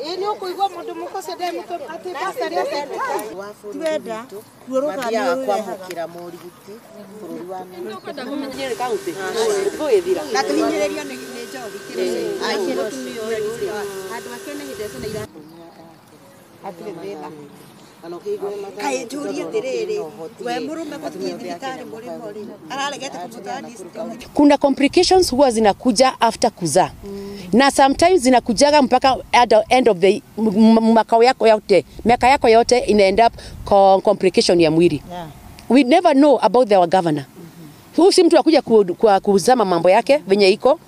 Enyo kuigwa mundu mukosede muto ati pastor yake twenda kuoroga kwamukira morigiti bururi wa nyo kwenda kumenyere kaunti gwithira na tuhinyererio ni njogi kire aikiro tumio ri andu akene hithece na ira atire thina kai turie tiriri we murume kuthia thirikari murimo ri araregete kumutani. Kuna complications huwa zinakuja after kuzaa. Na sometimes zinakujaga mpaka at the end of the miaka yako yote ina end up complication ya mwili. We never know about our governor. Huyu si mtu akuja kuzama mambo yake venye iko.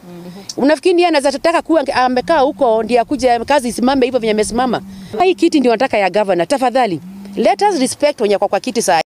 Unafikiri yeye anaweza taka kuwa amekaa huko ndio akuje kazi isimame hivyo venye amesimama? Hii kiti ndio nataka ya governor. Tafadhali let us respect wenye kwa kiti saa